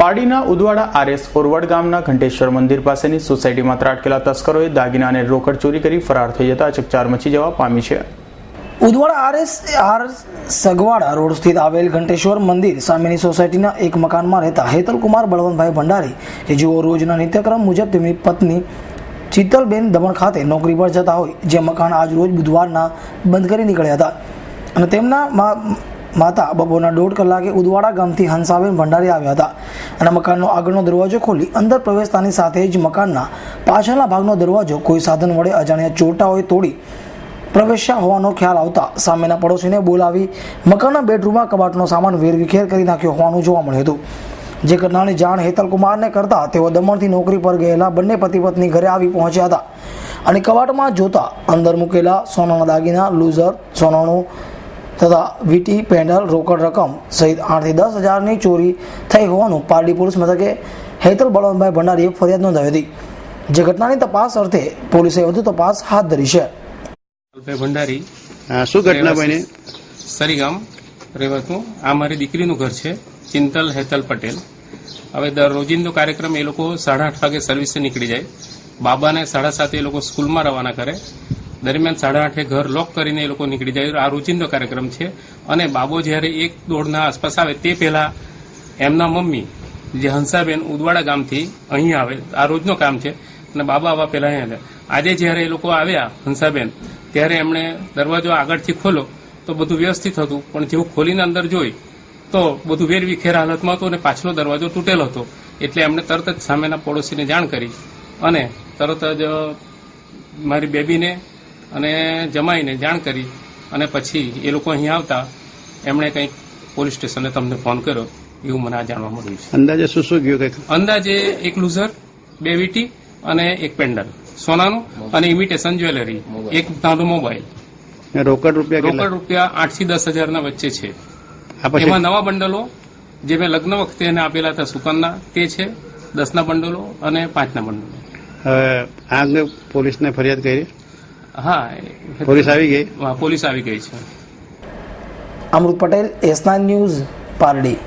પાડીના Udvada RS ઓરવડ ગામના ઘંટેશ્વર મંદિર પાસેની સોસાયટીમાં ત્રાટકેલા તસ્કરોએ દાગીના અને રોકડ ચોરી કરી ફરાર થઈ જતા ચકચાર મચી જવા પામી છે। ઉદવાડા આર સગવાડા રોડ સ્થિત આવેલ ઘંટેશ્વર મંદિર સામેની સોસાયટીના એક મકાનમાં રહેતા હેતલકુમાર બળવંતભાઈ ભંડારી કે જેઓ રોજના નિત્યક્રમ મુજબ તેમની પત્ની ચિત્તલબેન દમણ ખાતે નોકરી પર જતા હોય, જે મકાન આજ રોજ બુધવારના બંધ કરી નીકળ્યા હતા અને તેમના માતા બપોરના 1.5 કલાકે ઉદવાડા ગામથી હંસાબેન ભંડારી આવ્યા હતા અને મકાનનો આગળનો દરવાજો ખોલી અંદર પ્રવેશતાની સાથે જ મકાનના પાછળના ભાગનો દરવાજો કોઈ સાધન વડે અજાણ્યા ચોરટાઓએ તોડી પ્રવેશ્યા હોવાનો ખ્યાલ આવતા સામેના પડોશીને બોલાવી મકાનના બેડરૂમમાં કબાટનો સામાન વેરવિખેર કરી નાખ્યો હોવાનું જોવા મળ્યું હતું। જે ઘટનાની જાણ હેતલકુમારને કરતા તેઓ દમણથી નોકરી પર ગયેલા બંને પતિ પત્ની ઘરે આવી પહોંચ્યા હતા અને કબાટમાં જોતા અંદર મૂકેલા સોનાના દાગીના, લૂઝર, સોનાનું તથા વીટી, પેન્ડલ, રોકડ રકમ સહિત 8 થી 10 હજારની ચોરી થઈ હોવાનું પારડી પોલીસ મથકે હેતલ બળવંતભાઈ ભંડારીએ ફરિયાદ નોંધાવી હતી। જે ઘટનાની તપાસ અર્થે પોલીસે વધુ તપાસ હાથ ધરી છે। ભંડારી શું ઘટના બની? સરીગામ રહેવાતું આ મારી દીકરીનું ઘર છે, ચિંતલ હેતલ પટેલ। હવે દર રોજિંદો કાર્યક્રમ એ લોકો 8:30 વાગે સર્વિસે નીકળી જાય, બાબાને 7:30 એ લોકો સ્કૂલમાં રવાના કરે, દરમિયાન 8:30 ઘર લોક કરીને એ લોકો નીકળી જાય। આ રોજિંદો કાર્યક્રમ છે અને બાબો જ્યારે 1-1:30 આસપાસ આવે તે પહેલા એમના મમ્મી જે હંસાબેન ઉદવાડા ગામથી અહીં આવે, આ રોજનો કામ છે અને બાબા આવવા પહેલા અહીં આવ્યા। આજે જ્યારે એ લોકો આવ્યા હંસાબેન, ત્યારે એમણે દરવાજો આગળથી ખોલો તો બધું વ્યવસ્થિત હતું, પણ જેવું ખોલીને અંદર જોઈ તો બધું વેરવિખેર હાલતમાં હતું અને પાછલો દરવાજો તૂટેલો હતો। એટલે એમણે તરત જ સામેના પડોશીને જાણ કરી અને તરત જ મારી બેબીને અને જમાઈને જાણ કરી અને પછી એ લોકો અહીં આવતા એમણે કંઈક પોલીસ સ્ટેશને તમને ફોન કર્યો એવું મને આ જાણવા મળ્યું છે। અંદાજે શું ગયું? કંઈક અંદાજે 1 લૂઝર, 2 વીટી અને 1 પેન્ડલ સોનાનું અને ઇમિટેશન જ્વેલરી, 1 નાનો મોબાઈલ। રોકડ રૂપિયા 8 થી 10 હજારના વચ્ચે છે। એમાં નવા બંડલો જે મેં લગ્ન વખતે એને આપેલા હતા સુકનના તે છે, 10ના બંડલો અને 5ના બંડલો। આ અંગે પોલીસને ફરિયાદ કરી? હા, પોલીસ આવી ગઈ? પોલીસ આવી ગઈ છે। અમૃત પટેલ, S9 ન્યૂઝ, પારડી।